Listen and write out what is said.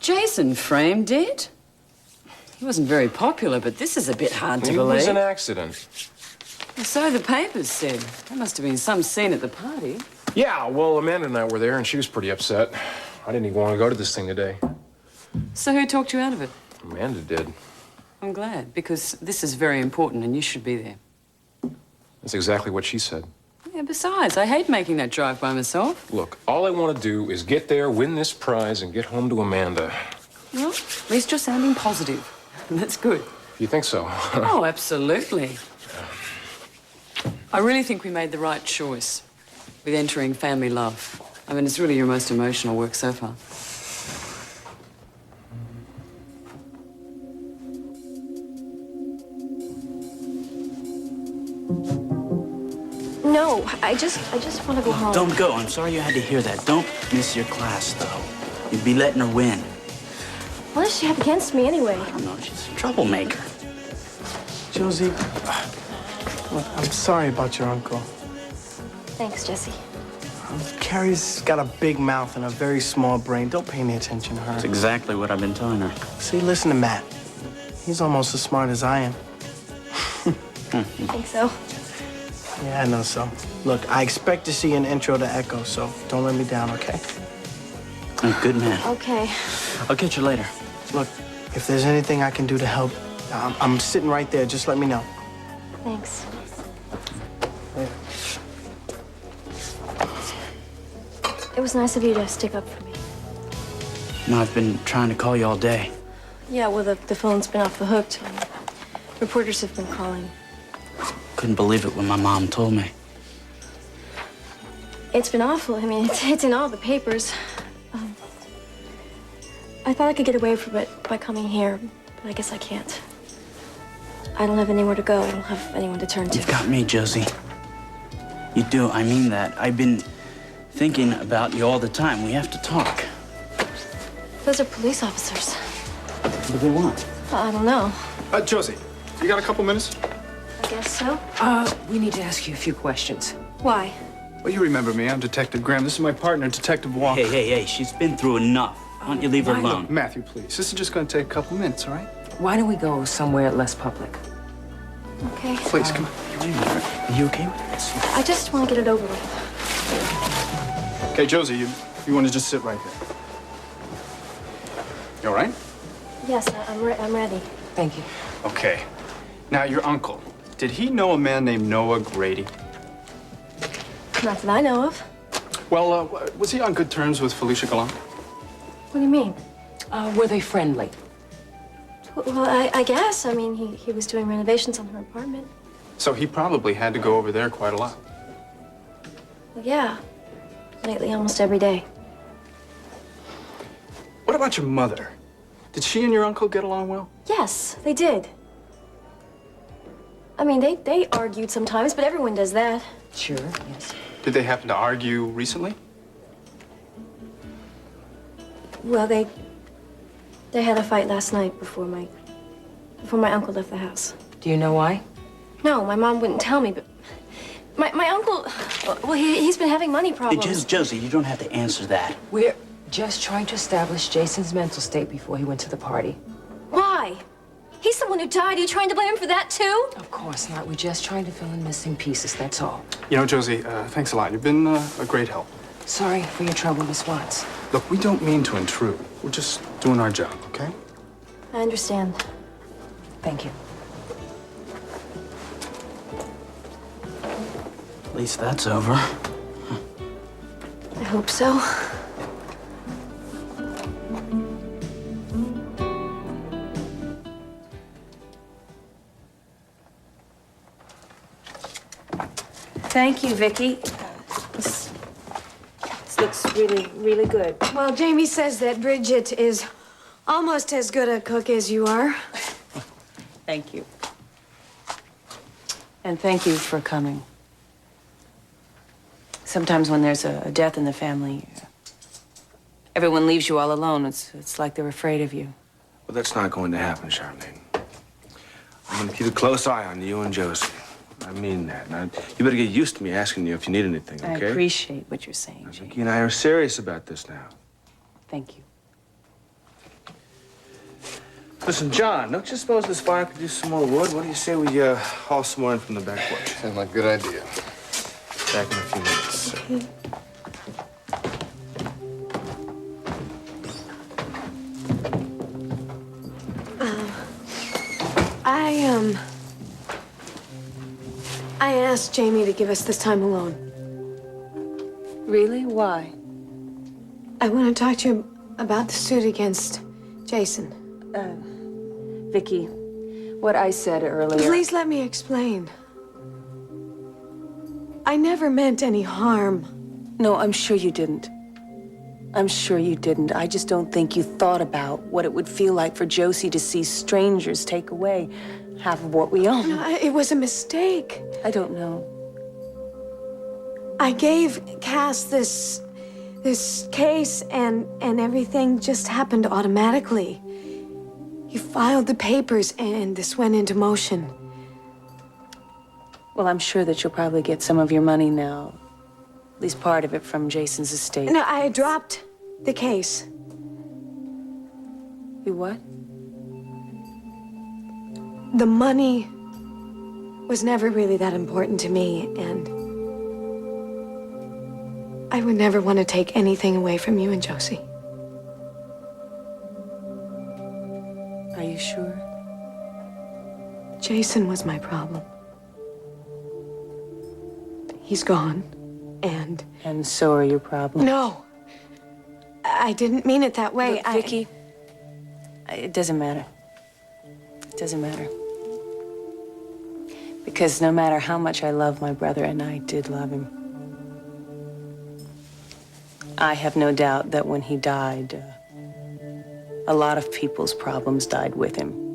Jason framed it. He wasn't very popular, but this is a bit hard to believe. It was an accident. So the papers said. There must have been some scene at the party. Yeah, well, Amanda and I were there, and she was pretty upset. I didn't even want to go to this thing today. So who talked you out of it? Amanda did. I'm glad, because this is very important and you should be there. That's exactly what she said. Yeah, besides, I hate making that drive by myself. Look, all I want to do is get there, win this prize, and get home to Amanda. Well, at least you're sounding positive. That's good. You think so? Oh, absolutely. I really think we made the right choice with entering Family Love. I mean, it's really your most emotional work so far. No, I just want to go home. Don't go. I'm sorry you had to hear that. Don't miss your class, though. You'd be letting her win. What does she have against me anyway? I don't know. She's a troublemaker. Josie, look, I'm sorry about your uncle. Thanks, Jesse. Carrie's got a big mouth and a very small brain. Don't pay any attention to her. That's exactly what I've been telling her. See, listen to Matt. He's almost as smart as I am. You think so? Yeah, I know so. Look, I expect to see an intro to Echo, so don't let me down, okay? Good man. Okay. I'll catch you later. Look, if there's anything I can do to help, I'm sitting right there. Just let me know. Thanks. Later. It was nice of you to stick up for me. No, I've been trying to call you all day. Yeah, well, the phone's been off the hook. Reporters have been calling. Couldn't believe it when my mom told me. It's been awful. I mean, it's in all the papers. I thought I could get away from it by coming here, but I guess I can't. I don't have anywhere to go. I don't have anyone to turn to. You've got me, Josie. You do. I mean that. I've been thinking about you all the time. We have to talk. Those are police officers. What do they want? I don't know. Josie, you got a couple minutes? I guess so. We need to ask you a few questions. Why? Well, you remember me. I'm Detective Graham. This is my partner, Detective Walker. Hey, she's been through enough. Why don't you leave her alone? Matthew, please. This is just going to take a couple minutes, all right? Why don't we go somewhere less public? Okay. Please, come on. Wait a minute. Are you okay with this? I just want to get it over with. Okay, Josie, you want to just sit right here. You all right? Yes, I'm ready. Thank you. Okay. Now, your uncle, did he know a man named Noah Grady? Not that I know of. Well, was he on good terms with Felicia Galan? What do you mean? Were they friendly? Well, I guess. I mean, he was doing renovations on her apartment. So he probably had to go over there quite a lot. Well, yeah. Lately, almost every day. What about your mother? Did she and your uncle get along well? Yes, they did. I mean, they argued sometimes, but everyone does that. Sure, yes. Did they happen to argue recently? Well, they had a fight last night before my uncle left the house. Do you know why? No, my mom wouldn't tell me, but my uncle, well, he's been having money problems. Josie, you don't have to answer that. We're just trying to establish Jason's mental state before he went to the party. Why? He's the one who died. Are you trying to blame him for that, too? Of course not. We're just trying to fill in missing pieces, that's all. You know, Josie, thanks a lot. You've been a great help. Sorry for your trouble, Miss Watts. Look, we don't mean to intrude. We're just doing our job, okay? I understand. Thank you. At least that's over. I hope so. Thank you, Vicky. This looks really, really good. Well, Jamie says that Bridget is almost as good a cook as you are. Thank you. And thank you for coming. Sometimes when there's a death in the family, everyone leaves you all alone. It's like they're afraid of you. Well, that's not going to happen, Sharlene. I'm going to keep a close eye on you and Josie. I mean that. Now, you better get used to me asking you if you need anything, okay? I appreciate what you're saying, Now, Jane. Vicky and I are serious about this now. Thank you. Listen, John, don't you suppose this fire could use some more wood? What do you say we haul some more in from the back porch? Sounds like a good idea. Back in a few minutes. I asked Jamie to give us this time alone. Really? Why? I want to talk to you about the suit against Jason. Vicky, what I said earlier... Please let me explain. I never meant any harm. No, I'm sure you didn't. I'm sure you didn't. I just don't think you thought about what it would feel like for Josie to see strangers take away half of what we own. No, it was a mistake. I don't know. I gave Cass this case and everything just happened automatically. You filed the papers and this went into motion. Well, I'm sure that you'll probably get some of your money now. At least part of it from Jason's estate. No, I dropped the case. You what? The money was never really that important to me, and I would never want to take anything away from you and Josie. Are you sure? Jason was my problem. He's gone, and... And so are your problems. No! I didn't mean it that way. Look, Vicky, it doesn't matter. It doesn't matter. Because no matter how much I love my brother, and I did love him, I have no doubt that when he died, a lot of people's problems died with him.